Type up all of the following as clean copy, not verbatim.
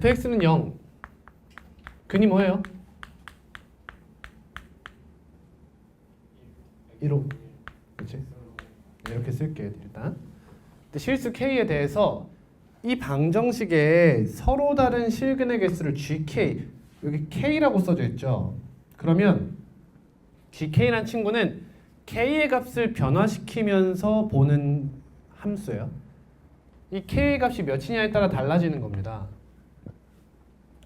fx는 0. 근이 뭐예요? 1호. 그렇지? 이렇게 쓸게 일단. 근데 실수 k에 대해서 이 방정식에 서로 다른 실근의 개수를 gk, 여기 k라고 써져 있죠. 그러면 gk란 친구는 k의 값을 변화시키면서 보는 함수예요. 이 k의 값이 몇이냐에 따라 달라지는 겁니다.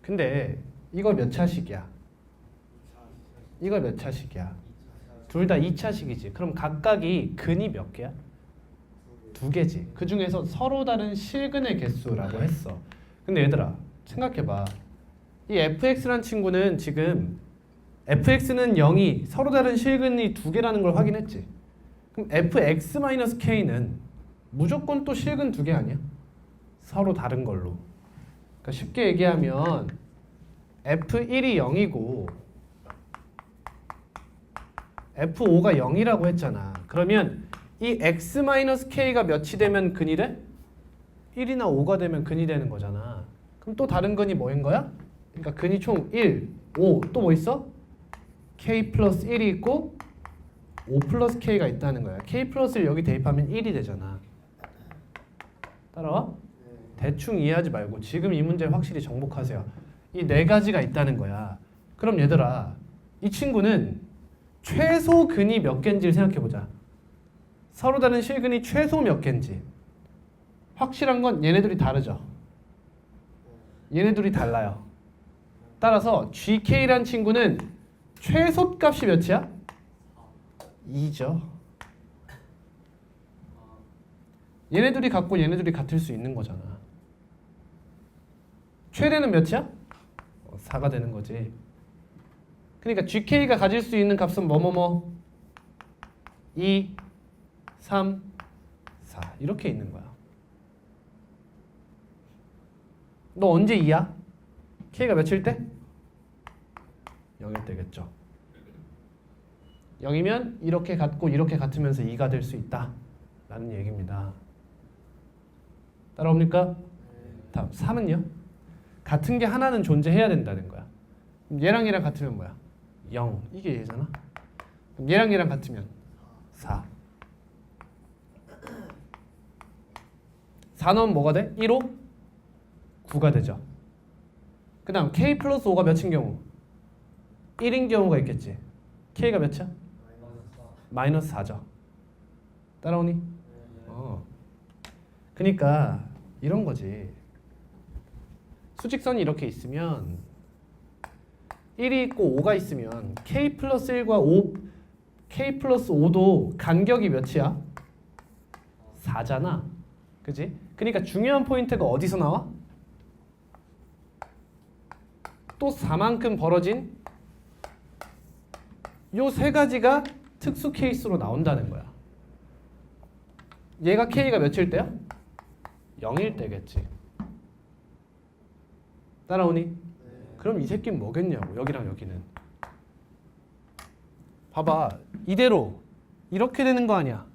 근데 이거 몇 차식이야? 이거 몇 차식이야? 둘 다 2차식이지. 그럼 각각이 근이 몇 개야? 2개지. 그 중에서 서로 다른 실근의 개수라고 했어. 근데 얘들아 생각해봐. 이 fx란 친구는 지금 fx는 0이 서로 다른 실근이 2개라는 걸 확인했지. 그럼 fx-k는 무조건 또 실근 2개 아니야? 서로 다른 걸로. 그러니까 쉽게 얘기하면 f1이 0이고 f5가 0이라고 했잖아. 그러면 이 x-k가 몇이 되면 근이래? 1이나 5가 되면 근이 되는 거잖아. 그럼 또 다른 근이 뭐인 거야? 그러니까 근이 총 1, 5, 또 뭐 있어? k 플러스 1이 있고 5 플러스 k가 있다는 거야. k 플러스를 여기 대입하면 1이 되잖아. 따라와? 대충 이해하지 말고 지금 이 문제 확실히 정복하세요. 이 네 가지가 있다는 거야. 그럼 얘들아 이 친구는 최소 근이 몇 개인지를 생각해보자. 서로 다른 실근이 최소 몇 개인지. 확실한 건 얘네들이 다르죠. 얘네들이 달라요. 따라서 GK란 친구는 최소 값이 몇이야? 2죠. 얘네들이 같고 얘네들이 같을 수 있는 거잖아. 최대는 몇이야? 4가 되는 거지. 그러니까 GK가 가질 수 있는 값은 뭐뭐뭐 2, 3, 4 이렇게 있는 거야. 너 언제 2야? K가 몇일 때? 0일 때겠죠. 0이면 이렇게 같고 이렇게 같으면서 2가 될 수 있다 라는 얘기입니다. 따라옵니까? 다음 3은요? 같은 게 하나는 존재해야 된다는 거야. 얘랑 얘랑 같으면 뭐야? 0. 이게 얘잖아. 그럼 얘랑 얘랑 같으면 4. 4 넣으면 뭐가 돼? 1호? 9가 되죠. 그 다음 K 플러스 5가 몇인 경우? 1인 경우가 있겠지. K가 몇이야? 마이너스 4죠. 따라오니? 그러니까 이런 거지. 수직선이 이렇게 있으면 1이 있고 5가 있으면 K 플러스 1과 5, K 플러스 5도 간격이 몇이야? 4잖아. 그지? 그러니까 중요한 포인트가 어디서 나와? 또 4만큼 벌어진 요 세 가지가 특수 케이스로 나온다는 거야. 얘가 K가 몇일 때야? 0일 때겠지. 따라오니? 그럼 이 새끼는 뭐겠냐고. 여기랑 여기는. 봐봐. 이대로 이렇게 되는 거 아니야.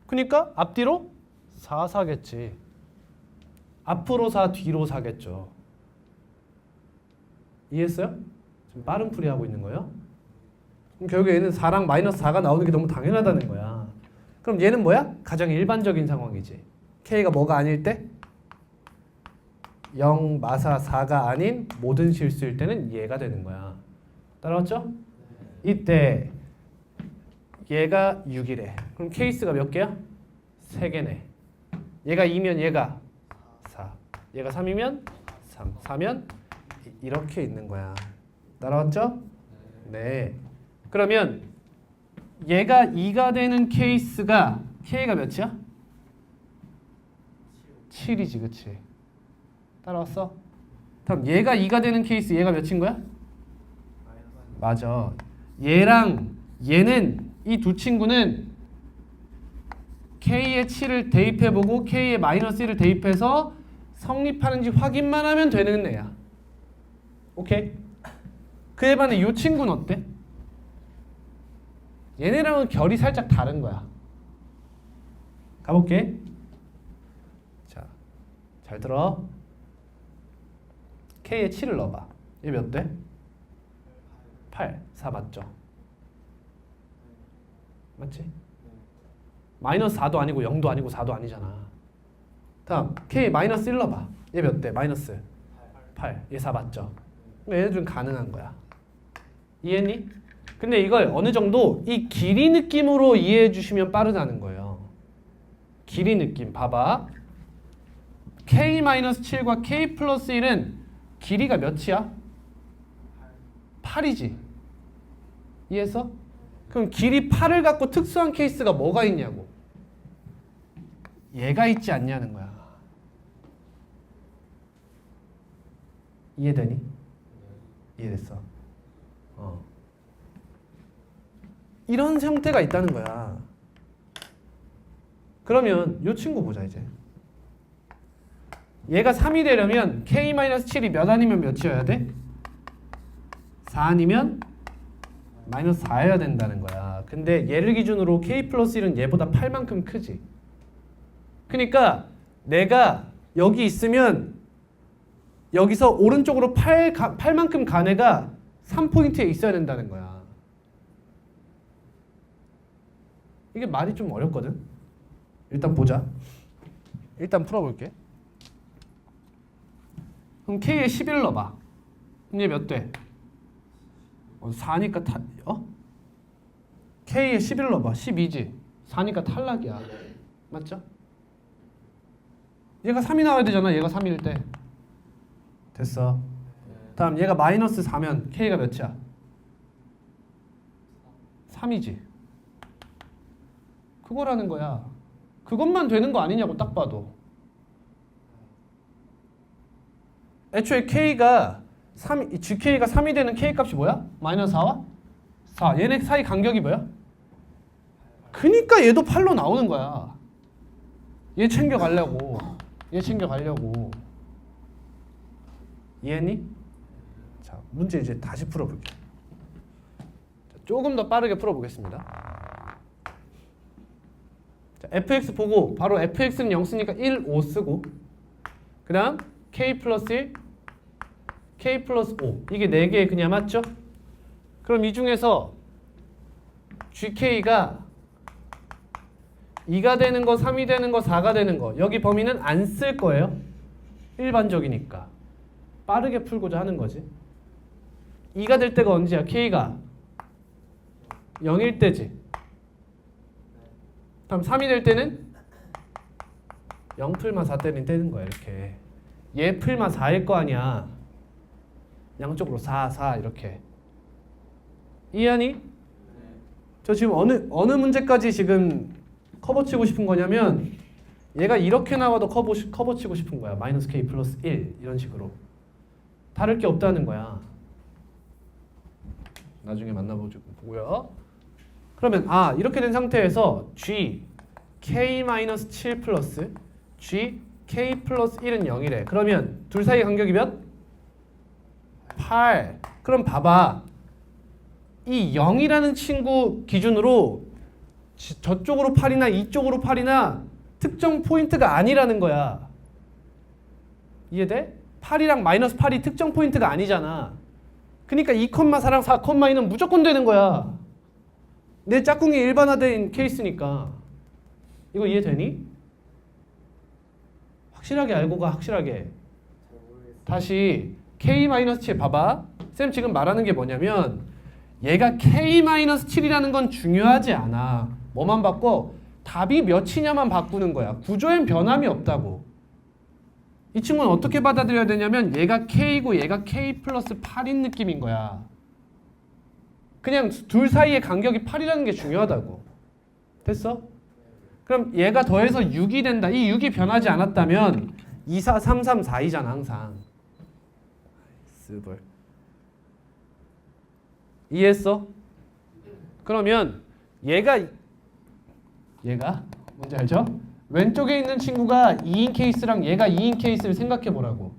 그러니까 앞뒤로 4, 4겠지. 앞으로 4, 뒤로 4겠죠. 이해했어요? 지금 빠른 풀이하고 있는 거예요? 그럼 결국에 얘는 4랑 마이너스 4가 나오는 게 너무 당연하다는 거야. 그럼 얘는 뭐야? 가장 일반적인 상황이지. K가 뭐가 아닐 때? 0, 마사, 4가 아닌 모든 실수일 때는 얘가 되는 거야. 따라왔죠? 이때 얘가 6이래. 그럼 케이스가 몇 개야? 3개네. 얘가 2면 얘가 4. 얘가 3이면 3. 4면 이렇게 있는 거야. 따라왔죠? 네. 그러면 얘가 2가 되는 케이스가 K가 몇이야? 7이지, 그치? 따라왔어? 그럼 얘가 2가 되는 케이스 얘가 몇인 거야? 맞아. 얘랑 얘는 이 두 친구는 K의 7을 대입해보고 K의 마이너스 1을 대입해서 성립하는지 확인만 하면 되는 애야. 오케이? 그에 반해 이 친구는 어때? 얘네랑은 결이 살짝 다른 거야. 가볼게. 자, 잘 들어. K에 7을 넣어봐. 얘 몇 대? 8, 4 맞죠? 맞지? 마이너스 4도 아니고 0도 아니고 4도 아니잖아. 다음 K 마이너스 1 넣어봐. 얘 몇 대? 마이너스 8, 얘 4 맞죠? 얘네들은 가능한 거야. 이해했니? 근데 이걸 어느 정도 이 길이 느낌으로 이해해 주시면 빠르다는 거예요. 길이 느낌 봐봐. K-7과 K 플러스 1은 길이가 몇이야? 8이지. 이해했어? 그럼 길이 8을 갖고 특수한 케이스가 뭐가 있냐고. 얘가 있지 않냐는 거야. 이해되니? 이해됐어. 이런 형태가 있다는 거야. 그러면 이 친구 보자 이제. 얘가 3이 되려면 K-7이 몇 아니면 몇이어야 돼? 4 아니면 마이너스 4여야 된다는 거야. 근데 얘를 기준으로 K 플러스 1은 얘보다 8만큼 크지. 그러니까 내가 여기 있으면 여기서 오른쪽으로 8만큼 간 애가 3포인트에 있어야 된다는 거야. 이게 말이 좀 어렵거든. 일단 보자. 일단 풀어볼게. 그럼 K에 11 넣어봐. 그럼 얘 몇 대? 4니까 K에 11 넣어봐. 12지. 4니까 탈락이야. 맞죠? 얘가 3이 나와야 되잖아. 얘가 3일 때. 됐어. 다음 얘가 마이너스 4면 K가 몇이야? 3이지. 그거라는 거야. 그것만 되는 거 아니냐고 딱 봐도. 애초에 K가 3, GK가 3이 되는 K 값이 뭐야? 마이너스 4와 4. 얘네 사이 간격이 뭐야? 그니까 얘도 8로 나오는 거야. 얘 챙겨가려고. 얘 챙겨가려고. 이해했니? 자, 문제 이제 다시 풀어볼게. 자, 조금 더 빠르게 풀어보겠습니다. 자, fx 보고 바로 fx는 0 쓰니까 1, 5 쓰고 그 다음 k 플러스 1, k 플러스 5 이게 4개의 그냥 맞죠? 그럼 이 중에서 gk가 2가 되는 거, 3이 되는 거, 4가 되는 거 여기 범위는 안 쓸 거예요. 일반적이니까. 빠르게 풀고자 하는 거지. 2가 될 때가 언제야? k가 0일 때지. 그럼 3이 될 때는 0풀마 4 때는 되는 거야. 이렇게. 얘 풀마 4일 거 아니야. 양쪽으로 4, 4 이렇게. 이해하니? 저 지금 어느 문제까지 지금 커버 치고 싶은 거냐면 얘가 이렇게 나와도 커버 치고 싶은 거야. 마이너스 k 플러스 1 이런 식으로. 다를 게 없다는 거야. 나중에 만나보고요. 그러면 이렇게 된 상태에서 g k-7 플러스 g k 플러스 1은 0이래. 그러면 둘 사이 간격이 몇? 8. 그럼 봐봐. 이 0이라는 친구 기준으로 저쪽으로 8이나 이쪽으로 8이나 특정 포인트가 아니라는 거야. 이해돼? 8이랑 마이너스 8이 특정 포인트가 아니잖아. 그러니까 2,4랑 4,2는 무조건 되는 거야. 내 짝꿍이 일반화된 케이스니까. 이거 이해되니? 확실하게 알고 가. 확실하게. 다시 K-7 봐봐. 쌤 지금 말하는 게 뭐냐면 얘가 K-7이라는 건 중요하지 않아. 뭐만 바꿔? 답이 몇이냐만 바꾸는 거야. 구조엔 변함이 없다고. 이 친구는 어떻게 받아들여야 되냐면 얘가 K고 얘가 K 플러스 8인 느낌인 거야. 그냥 둘 사이의 간격이 8이라는 게 중요하다고. 됐어? 그럼 얘가 더해서 6이 된다. 이 6이 변하지 않았다면 2, 4, 3, 3, 4이잖아 항상. 스벌. 이해했어? 그러면 얘가 뭔지 알죠? 왼쪽에 있는 친구가 2인 케이스랑 얘가 2인 케이스를 생각해 보라고.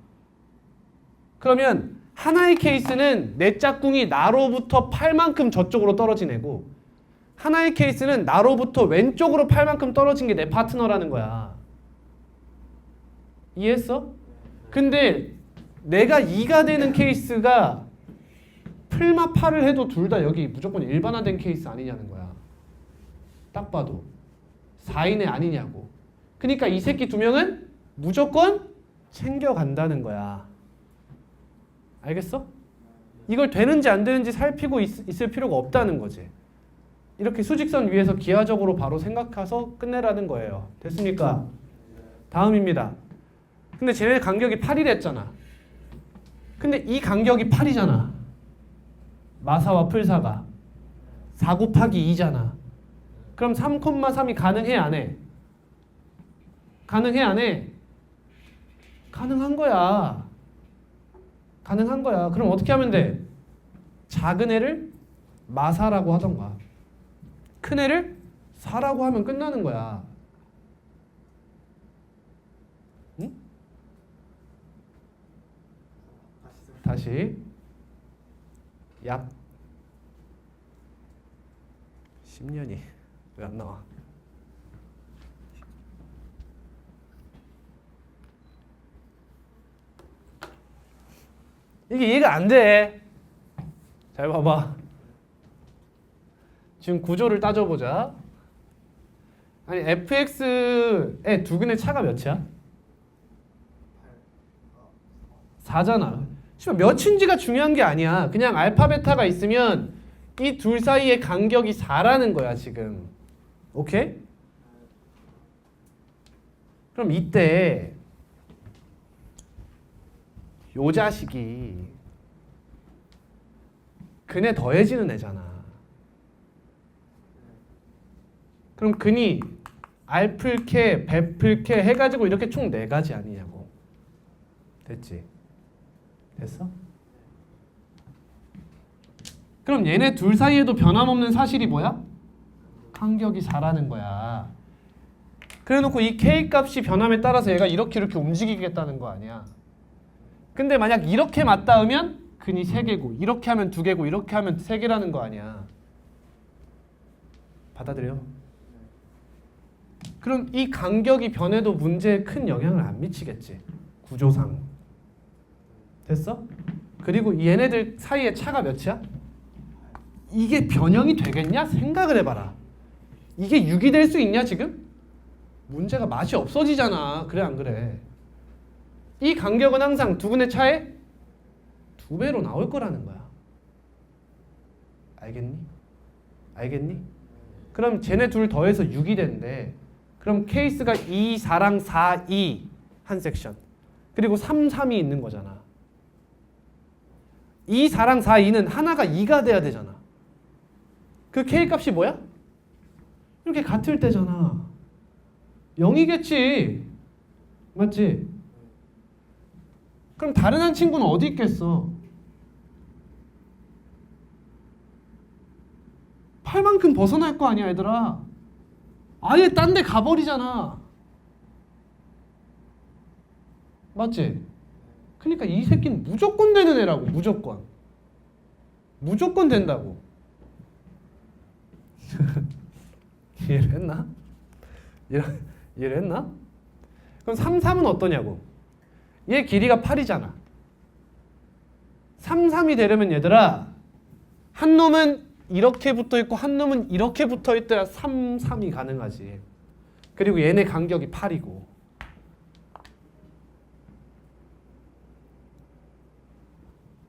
그러면 하나의 케이스는 내 짝꿍이 나로부터 8만큼 저쪽으로 떨어진 애고 하나의 케이스는 나로부터 왼쪽으로 8만큼 떨어진 게 내 파트너라는 거야. 이해했어? 근데 내가 2가 되는 케이스가 풀마 8을 해도 둘 다 여기 무조건 일반화된 케이스 아니냐는 거야. 딱 봐도 4인의 아니냐고. 그러니까 이 새끼 두 명은 무조건 챙겨간다는 거야. 알겠어? 이걸 되는지 안 되는지 살피고 있을 필요가 없다는 거지. 이렇게 수직선 위에서 기하적으로 바로 생각해서 끝내라는 거예요. 됐습니까? 다음입니다. 근데 쟤네 간격이 8이랬잖아. 근데 이 간격이 8이잖아. 마사와 풀사가 4 곱하기 2잖아. 그럼 3,3이 가능해 안 해? 가능해 안 해? 가능한 거야. 가능한 거야. 그럼 어떻게 하면 돼? 작은 애를 마사라고 하던가 큰 애를 4라고 하면 끝나는 거야. 응? 다시 약 10년이 왜 안 나와? 이게 이해가 안 돼. 잘 봐봐. 지금 구조를 따져보자. 아니 fx의 두근의 차가 몇이야? 4잖아. 몇인지가 중요한 게 아니야. 그냥 알파 베타가 있으면 이 둘 사이의 간격이 4라는 거야 지금. 오케이? 그럼 이때 요 자식이 근에 더해지는 애잖아. 그럼 근이 알풀케, 베풀케 해가지고 이렇게 총 4가지 아니냐고. 됐지? 됐어? 그럼 얘네 둘 사이에도 변함없는 사실이 뭐야? 간격이 4라는 거야. 그래놓고 이 k 값이 변함에 따라서 얘가 이렇게 움직이겠다는 거 아니야. 근데 만약 이렇게 맞닿으면 근이 3개고 이렇게 하면 2개고 이렇게 하면 3개라는 거 아니야. 받아들여? 그럼 이 간격이 변해도 문제에 큰 영향을 안 미치겠지. 구조상. 됐어? 그리고 얘네들 사이의 차가 몇이야? 이게 변형이 되겠냐? 생각을 해봐라. 이게 6이 될 수 있냐 지금? 문제가 맛이 없어지잖아. 그래 안 그래? 이 간격은 항상 두근의 차에 2배로 나올 거라는 거야. 알겠니? 알겠니? 그럼 쟤네 둘 더해서 6이 된대. 그럼 케이스가 2, 4랑 4, 2 한 섹션. 그리고 3, 3이 있는 거잖아. 2, 4랑 4, 2는 하나가 2가 돼야 되잖아. 그 K 값이 뭐야? 이렇게 같을 때잖아. 0이겠지. 맞지? 그럼 다른 한 친구는 어디 있겠어? 8만큼 벗어날 거 아니야 얘들아. 아예 딴 데 가버리잖아. 맞지? 그러니까 이 새끼는 무조건 되는 애라고. 무조건. 무조건 된다고. 이해를 했나? 이해를 했나? 그럼 3, 3은 어떠냐고. 얘 길이가 8이잖아. 3, 3이 되려면 얘들아 한 놈은 이렇게 붙어있고 한 놈은 이렇게 붙어있어야 3, 3이 가능하지. 그리고 얘네 간격이 8이고.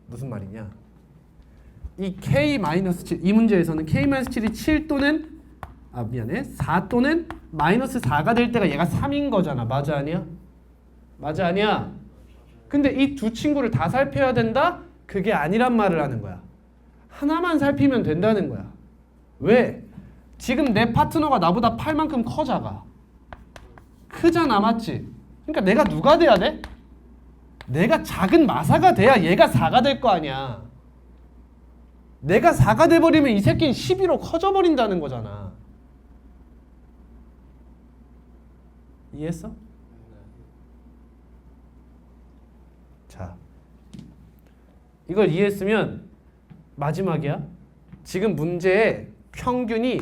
무슨 말이냐? 이 K-7, 이 문제에서는 K-7이 7 또는 4 또는 마이너스 4가 될 때가 얘가 3인 거잖아. 맞아 아니야? 맞아 아니야? 근데 이 두 친구를 다 살펴야 된다? 그게 아니란 말을 하는 거야. 하나만 살피면 된다는 거야. 왜? 지금 내 파트너가 나보다 8만큼 커 작아? 크잖아. 맞지? 그러니까 내가 누가 돼야 돼? 내가 작은 마사가 돼야 얘가 4가 될 거 아니야. 내가 4가 돼버리면 이 새끼는 12로 커져버린다는 거잖아. 이해했어? 자, 이걸 이해했으면 마지막이야. 지금 문제의 평균이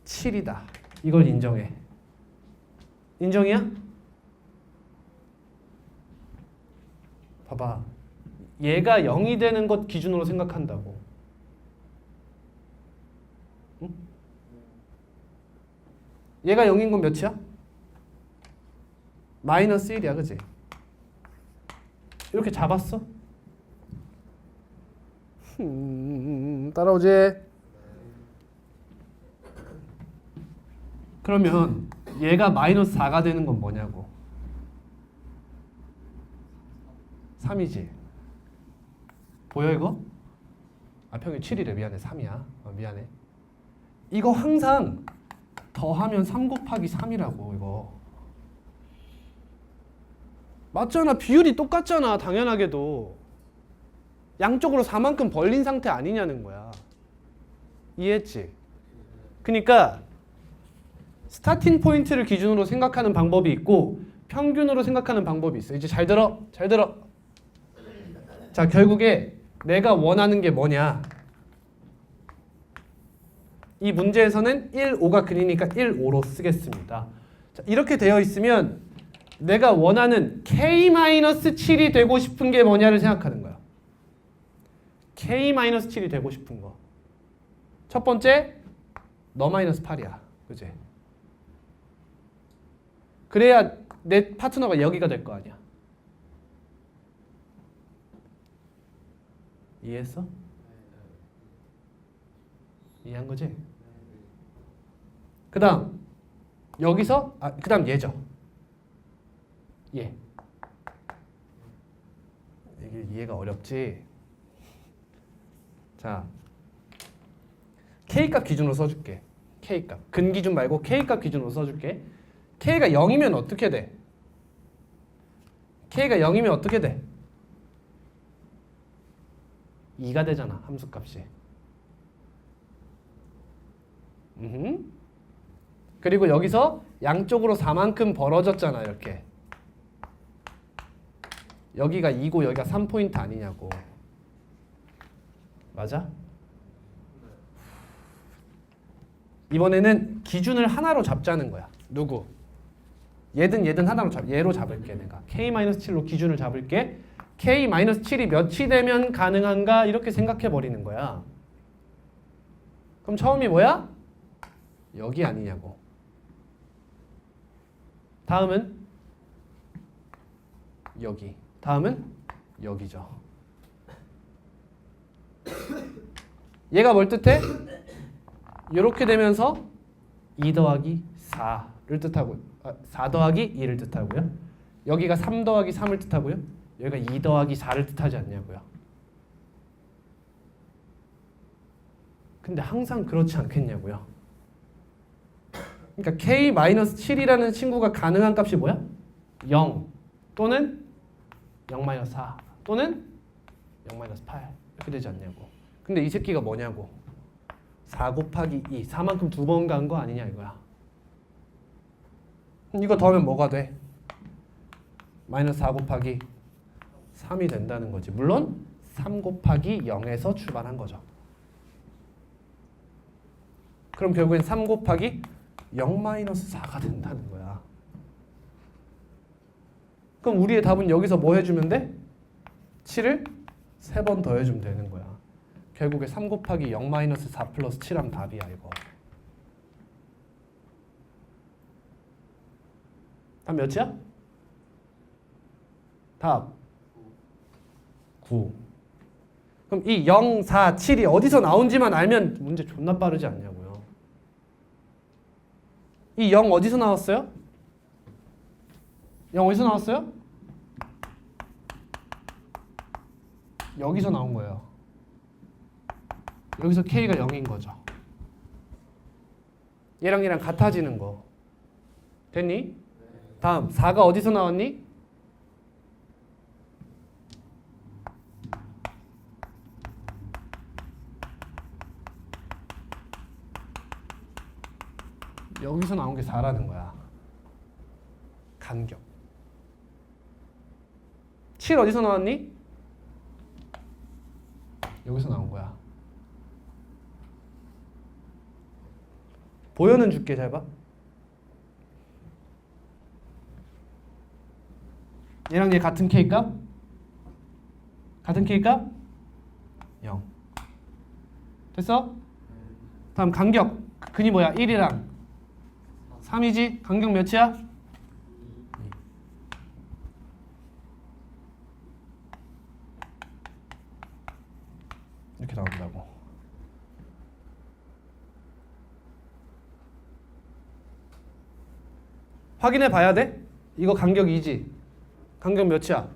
7이다. 이걸 인정해. 인정이야? 봐봐. 얘가 0이 되는 것 기준으로 생각한다고. 응? 얘가 0인 건 몇이야? 마이너스 1이야, 그지? 이렇게 잡았어? 따라오지? 그러면 얘가 마이너스 4가 되는 건 뭐냐고. 3이지. 보여 이거? 아 평균 7이래. 미안해. 3이야. 미안해. 이거 항상 더하면 3 곱하기 3이라고 이거. 맞잖아. 비율이 똑같잖아. 당연하게도. 양쪽으로 4만큼 벌린 상태 아니냐는 거야. 이해했지? 그러니까 스타팅 포인트를 기준으로 생각하는 방법이 있고 평균으로 생각하는 방법이 있어. 이제 잘 들어. 잘 들어. 자, 결국에 내가 원하는 게 뭐냐? 이 문제에서는 1, 5가 근이니까 1, 5로 쓰겠습니다. 자, 이렇게 되어 있으면 내가 원하는 K-7이 되고 싶은 게 뭐냐를 생각하는 거야. K-7이 되고 싶은 거. 첫 번째, 너 마이너스 8이야. 그치? 그래야 내 파트너가 여기가 될 거 아니야. 이해했어? 이해한 거지? 그 다음 여기서 그 다음 얘죠. 얘. 이게 이해가 어렵지? 자, K값 기준으로 써줄게. K값. 근기준 말고 K값 기준으로 써줄게. K가 0이면 어떻게 돼? K가 0이면 어떻게 돼? 2가 되잖아. 함수값이. 그리고 여기서 양쪽으로 4만큼 벌어졌잖아. 이렇게. 여기가 2고 여기가 3포인트 아니냐고. 맞아? 이번에는 기준을 하나로 잡자는 거야. 누구? 얘든 하나로 얘로 잡을게. 내가 K-7로 기준을 잡을게. K-7이 몇이 되면 가능한가? 이렇게 생각해 버리는 거야. 그럼 처음이 뭐야? 여기 아니냐고. 다음은 여기. 다음은 여기죠. 얘가 뭘 뜻해? 이렇게 되면서 2 더하기 4를 뜻하고 4 더하기 2를 뜻하고요. 여기가 3 더하기 3을 뜻하고요. 여기가 2 더하기 4를 뜻하지 않냐고요. 근데 항상 그렇지 않겠냐고요. 그러니까 K-7이라는 친구가 가능한 값이 뭐야? 0 또는 0-4 또는 0-8 이렇게 되지 않냐고. 근데 이 새끼가 뭐냐고. 4 곱하기 2 4만큼 2번 간 거 아니냐 이거야. 이거 더하면 뭐가 돼? 마이너스 4 곱하기 3이 된다는 거지. 물론 3 곱하기 0에서 출발한 거죠. 그럼 결국엔 3 곱하기 0-4가 된다는 거야. 그럼 우리의 답은 여기서 뭐 해주면 돼? 7을 3번 더 해주면 되는 거야. 결국에 3 곱하기 0-4 플러스 7하면 답이야 이거. 답 몇이야? 답 9. 그럼 이 0, 4, 7이 어디서 나온지만 알면 문제 존나 빠르지 않냐고요. 이 0 어디서 나왔어요? 0 어디서 나왔어요? 여기서 나온 거예요. 여기서 K가 0인 거죠. 얘랑 얘랑 같아지는 거. 됐니? 다음 4가 어디서 나왔니? 여기서 나온 게 4라는 거야. 간격. 7 어디서 나왔니? 여기서 나온 거야. 보여는 줄게. 잘 봐. 얘랑 얘 같은 K값? 같은 K값 0. 됐어? 다음 간격. 근이 뭐야? 1이랑 3이지? 간격 몇이야? 이렇게 나온다고. 확인해 봐야 돼? 이거 간격 2지? 간격 몇이야?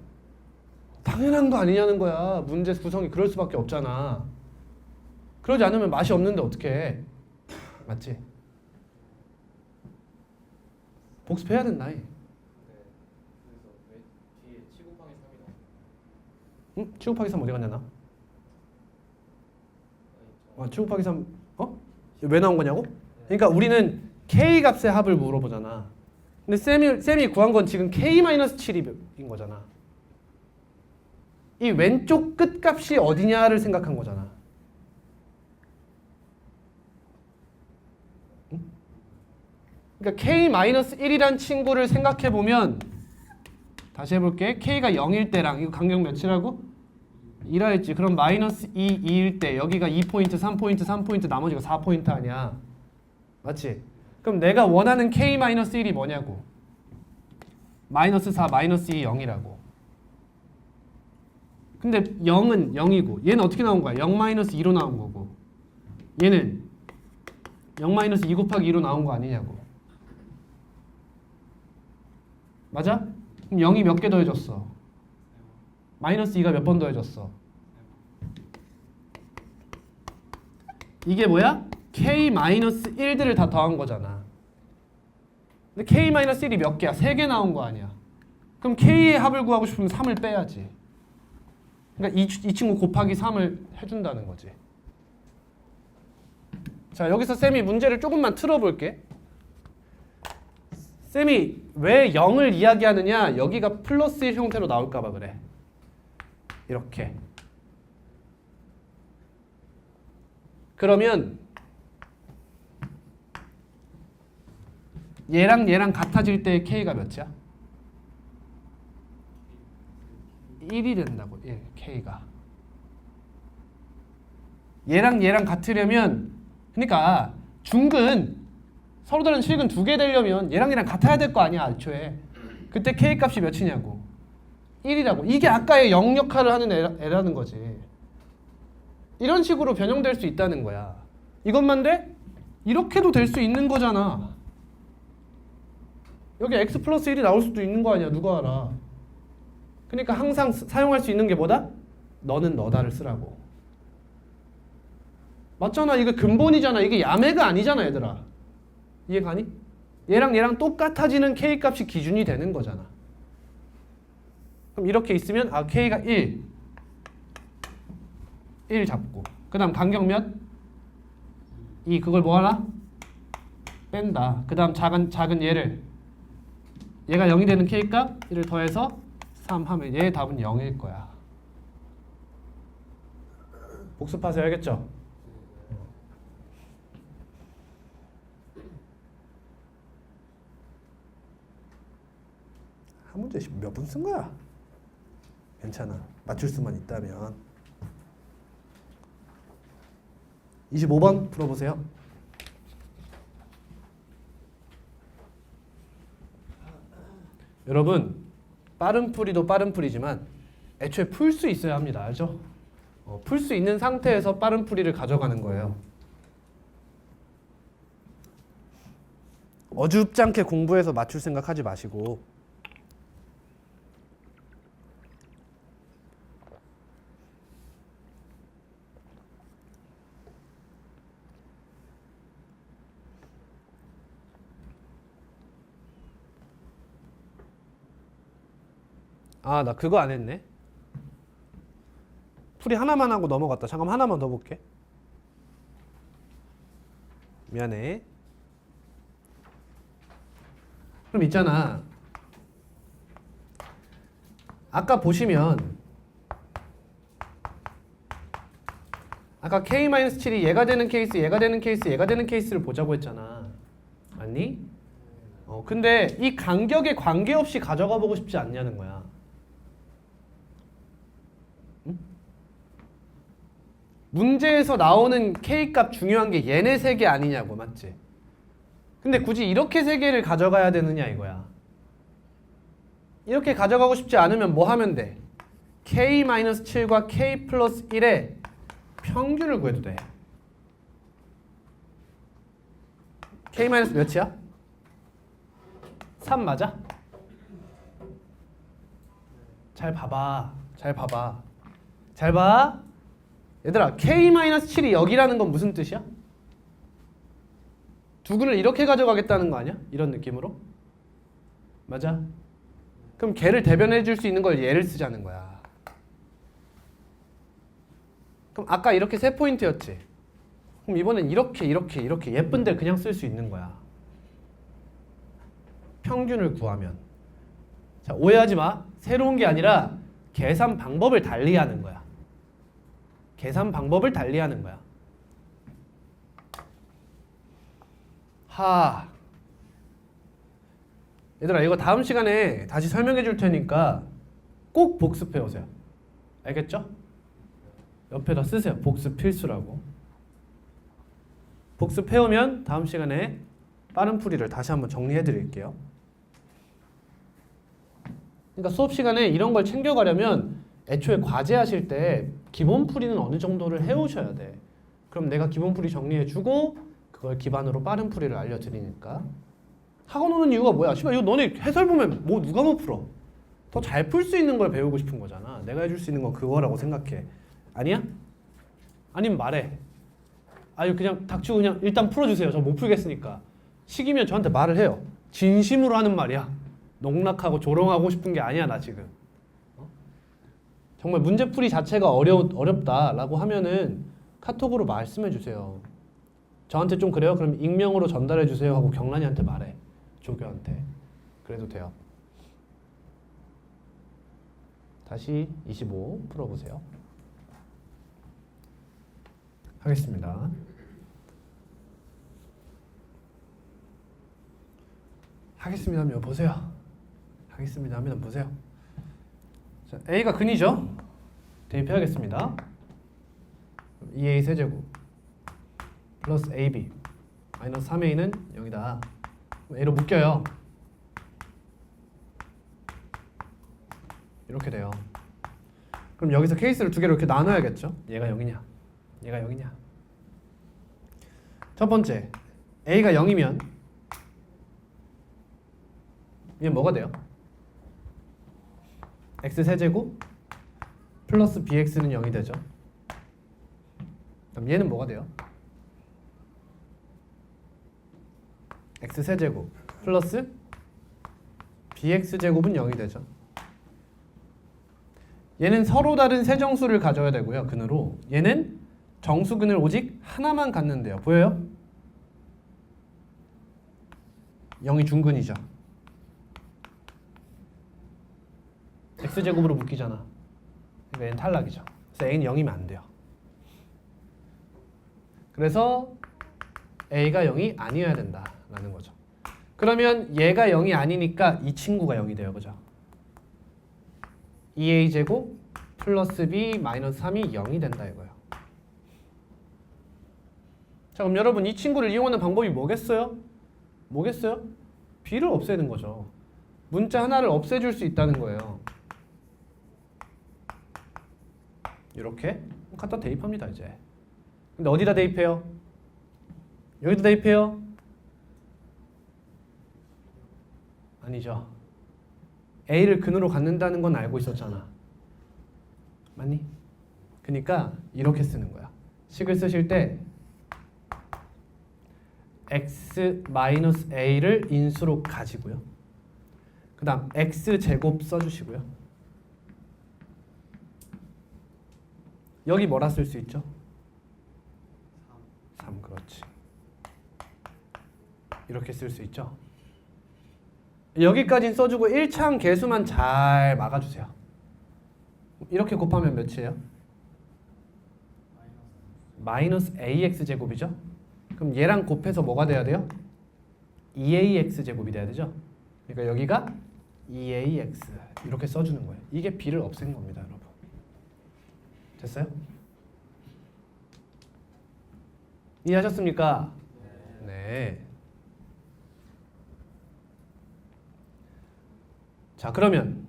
당연한 거 아니냐는 거야. 문제 구성이 그럴 수밖에 없잖아. 그러지 않으면 맛이 없는데 어떡해. 맞지? 복습해야 된다. 네. 그래서 왜 뒤에 7 곱하기 3이 나오죠? 응? 7 곱하기 3 어디 갔냐 나? 7 곱하기 3 왜 나온 거냐고? 그러니까 우리는 K 값의 합을 물어보잖아. 근데 쌤이 구한 건 지금 K-7인 거잖아. 이 왼쪽 끝값이 어디냐를 생각한 거잖아. 응? 그러니까 K-1이란 친구를 생각해 보면 다시 해볼게. K가 0일 때랑 이거 간격 몇이라고? 2라 했지. 그럼 마이너스 2, 2일 때 여기가 2포인트, 3포인트, 3포인트 나머지가 4포인트 아니야. 맞지? 그럼 내가 원하는 K-1이 뭐냐고. 마이너스 4, 마이너스 2, 0이라고. 근데 0은 0이고 얘는 어떻게 나온 거야? 0-2로 나온 거고 얘는 0-2 곱하기 2로 나온 거 아니냐고. 맞아? 그럼 0이 몇 개 더해졌어? 마이너스 2가 몇 번 더해졌어? 이게 뭐야? K-1들을 다 더한 거잖아. 근데 K-1이 몇 개야? 3개 나온 거 아니야. 그럼 K의 합을 구하고 싶으면 3을 빼야지. 그러니까 이 친구 곱하기 3을 해준다는 거지. 자, 여기서 쌤이 문제를 조금만 틀어볼게. 쌤이 왜 0을 이야기하느냐? 여기가 플러스의 형태로 나올까 봐 그래. 이렇게. 그러면 얘랑 같아질 때 K가 몇이야? 1이 된다고. 1, K가. 얘랑 같으려면 그러니까 중근 서로 다른 실근 2개 되려면 얘랑 같아야 될 거 아니야, 애초에. 그때 K 값이 몇이냐고. 1이라고. 이게 아까의 0 역할을 하는 애라는 거지. 이런 식으로 변형될 수 있다는 거야. 이것만 돼? 이렇게도 될 수 있는 거잖아. 여기 x 플러스 1이 나올 수도 있는 거 아니야. 누가 알아. 그러니까 항상 사용할 수 있는 게 뭐다? 너는 너다를 쓰라고. 맞잖아. 이거 근본이잖아. 이게 야매가 아니잖아, 얘들아. 이해가니? 얘랑 똑같아지는 K 값이 기준이 되는 거잖아. 그럼 이렇게 있으면 K가 1 잡고 그 다음 간격 몇? 2. 그걸 뭐 하나? 뺀다. 그 다음 작은 얘를 얘가 0이 되는 K값 1을 더해서 3 하면 얘의 답은 0일 거야. 복습하세요. 알겠죠? 한 문제 몇 분 쓴 거야? 괜찮아. 맞출 수만 있다면. 25번 풀어보세요. 여러분, 빠른 풀이도 빠른 풀이지만 애초에 풀 수 있어야 합니다. 알죠? 풀 수 있는 상태에서 빠른 풀이를 가져가는 거예요. 어줍지 않게 공부해서 맞출 생각하지 마시고. 아, 나 그거 안 했네. 풀이 하나만 하고 넘어갔다. 잠깐만 하나만 더 볼게. 미안해. 그럼 있잖아. 아까 보시면 아까 K-7이 얘가 되는 케이스, 얘가 되는 케이스, 얘가 되는 케이스를 보자고 했잖아. 맞니? 근데 이 간격에 관계없이 가져가 보고 싶지 않냐는 거야. 응? 문제에서 나오는 k 값 중요한 게 얘네 세 개 아니냐고, 맞지? 근데 굳이 이렇게 세 개를 가져가야 되느냐 이거야. 이렇게 가져가고 싶지 않으면 뭐 하면 돼? k-7과 k 플러스 1의 평균을 구해도 돼. k 마이너스 몇이야? 3 맞아? 잘 봐봐. 잘 봐봐. 잘 봐. 얘들아, k-7이 여기라는 건 무슨 뜻이야? 두 근을 이렇게 가져가겠다는 거 아니야? 이런 느낌으로? 맞아? 그럼 걔를 대변해 줄 수 있는 걸 얘를 쓰자는 거야. 그럼 아까 이렇게 세 포인트였지? 그럼 이번엔 이렇게 예쁜 데를 그냥 쓸 수 있는 거야. 평균을 구하면. 자, 오해하지 마. 새로운 게 아니라 계산 방법을 달리하는 거야. 계산 방법을 달리하는 거야. 얘들아, 이거 다음 시간에 다시 설명해 줄 테니까 꼭 복습해 오세요. 알겠죠? 옆에다 쓰세요. 복습 필수라고. 복습해 오면 다음 시간에 빠른 풀이를 다시 한번 정리해 드릴게요. 그러니까 수업 시간에 이런 걸 챙겨가려면 애초에 과제하실 때 기본 풀이는 어느 정도를 해오셔야 돼. 그럼 내가 기본 풀이 정리해주고 그걸 기반으로 빠른 풀이를 알려드리니까. 학원 오는 이유가 뭐야? 씨발 이거 너네 해설 보면 뭐 누가 못 풀어? 더 잘 풀 수 있는 걸 배우고 싶은 거잖아. 내가 해줄 수 있는 건 그거라고 생각해. 아니야? 아니면 말해. 아니 그냥 닥치고 그냥 일단 풀어주세요. 저 못 풀겠으니까. 시기면 저한테 말을 해요. 진심으로 하는 말이야. 농락하고 조롱하고 싶은 게 아니야 나 지금. 정말 문제풀이 자체가 어렵다라고 하면은 카톡으로 말씀해 주세요. 저한테 좀 그래요? 그럼 익명으로 전달해 주세요 하고 경란이한테 말해. 조교한테. 그래도 돼요. 다시 25 풀어보세요. 하겠습니다. 하겠습니다 하면 보세요. 하겠습니다 하면 보세요. 자, A가 근이죠? 대입해야겠습니다. 2A 세제곱 플러스 AB 마이너스 3A는 0이다. A로 묶여요. 이렇게 돼요. 그럼 여기서 케이스를 두 개로 이렇게 나눠야겠죠? 얘가 0이냐? 얘가 0이냐? 첫 번째, A가 0이면 얘는 뭐가 돼요? x 세제곱 플러스 bx는 0이 되죠. 그럼 얘는 뭐가 돼요? x 세제곱 플러스 bx제곱은 0이 되죠. 얘는 서로 다른 세정수를 가져야 되고요. 근으로. 얘는 정수근을 오직 하나만 갖는데요. 보여요? 0이 중근이죠. x제곱으로 묶이잖아. 그러니까 얘는 탈락이죠. 그래서 a는 0이면 안 돼요. 그래서 a가 0이 아니어야 된다라는 거죠. 그러면 얘가 0이 아니니까 이 친구가 0이 돼요. 그죠? 2a제곱 플러스 b 마이너스 3이 0이 된다 이거예요. 자, 그럼 여러분 이 친구를 이용하는 방법이 뭐겠어요? 뭐겠어요? b를 없애는 거죠. 문자 하나를 없애줄 수 있다는 거예요. 이렇게 갖다 대입합니다 이제. 근데 어디다 대입해요? 여기다 대입해요? 아니죠. A를 근으로 갖는다는 건 알고 있었잖아. 맞니? 그러니까 이렇게 쓰는 거야. 식을 쓰실 때 x-a를 인수로 가지고요. 그 다음 x제곱 써주시고요. 여기 뭐라 쓸 수 있죠? 3, 그렇지. 이렇게 쓸 수 있죠? 여기까지는 써주고 1차항 개수만 잘 막아주세요. 이렇게 곱하면 몇이에요? 마이너스 ax제곱이죠? 그럼 얘랑 곱해서 뭐가 돼야 돼요? 2ax제곱이 돼야 되죠? 그러니까 여기가 2ax 이렇게 써주는 거예요. 이게 b를 없앤 겁니다, 여러분. 됐어요? 이해하셨습니까? 네. 자, 그러면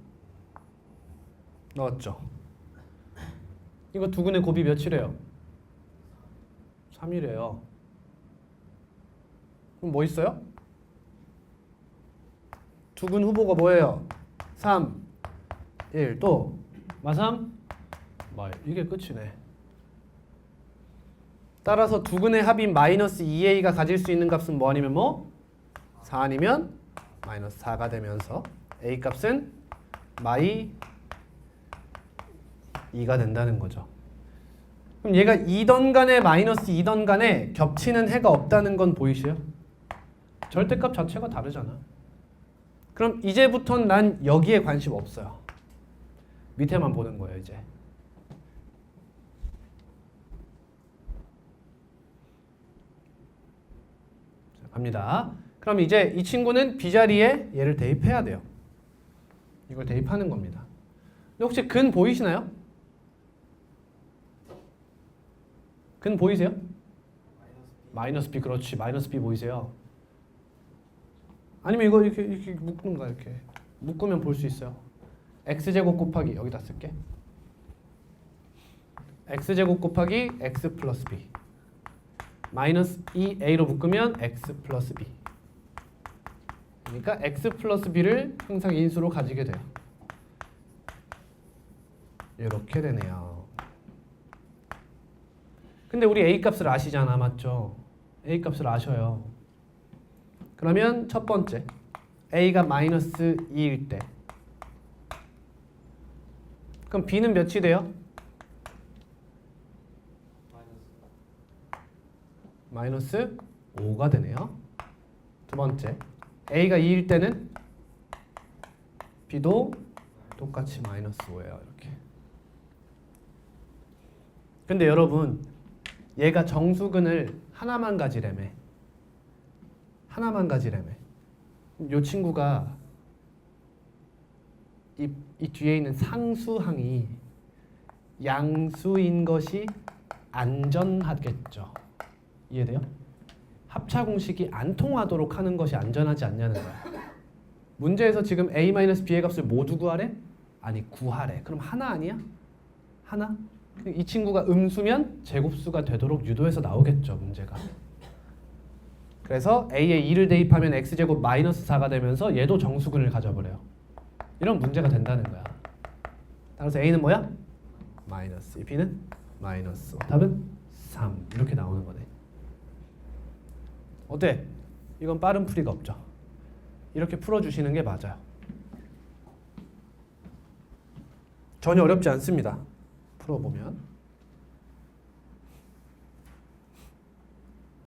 넣었죠. 이거 두근의 곱이 몇이래요? 3이래요. 그럼 뭐 있어요? 두근 후보가 뭐예요? 3, 1, 또 마삼, 말. 이게 끝이네. 따라서 두근의 합인 마이너스 2a가 가질 수 있는 값은 뭐 아니면 뭐? 4 아니면 마이너스 4가 되면서 a 값은 마이 2가 된다는 거죠. 그럼 얘가 2던 간에 마이너스 2던 간에 겹치는 해가 없다는 건 보이세요? 절대값 자체가 다르잖아. 그럼 이제부터는 난 여기에 관심 없어요. 밑에만 보는 거예요, 이제. 자, 갑니다. 그럼 이제 이 친구는 B자리에 얘를 대입해야 돼요. 이걸 대입하는 겁니다. 근데 혹시 근 보이시나요? 근 보이세요? 마이너스 B, 그렇지. 마이너스 B 보이세요? 아니면 이거 이렇게 묶는가, 이렇게 묶으면 볼 수 있어요. x제곱 곱하기, 여기다 쓸게. x제곱 곱하기 x 플러스 b 마이너스 2a로 묶으면 x 플러스 b. 그러니까 x 플러스 b를 항상 인수로 가지게 돼요. 이렇게 되네요. 근데 우리 a 값을 아시잖아, 맞죠? a 값을 아셔요. 그러면 첫 번째 a가 마이너스 2일 때 그럼 b는 몇이 돼요? 마이너스 5가 되네요. 두 번째 a가 2일 때는 b도 똑같이 마이너스 5예요. 이렇게. 근데 여러분 얘가 정수근을 하나만 가지래며. 하나만 가지래며. 이 친구가 이 뒤에 있는 상수항이 양수인 것이 안전하겠죠. 이해돼요? 합차 공식이 안 통하도록 하는 것이 안전하지 않냐는 거야. 문제에서 지금 a-b의 값을 모두 구하래? 아니, 구하래. 그럼 하나 아니야? 하나? 이 친구가 음수면 제곱수가 되도록 유도해서 나오겠죠, 문제가. 그래서 a에 2를 대입하면 x제곱 마이너스 4가 되면서 얘도 정수근을 가져버려요. 이런 문제가 된다는 거야. 따라서 a는 뭐야? 마이너스, b는 마이너스 5. 답은 3. 이렇게 나오는 거네. 어때? 이건 빠른 풀이가 없죠. 이렇게 풀어주시는 게 맞아요. 전혀 어렵지 않습니다. 풀어보면.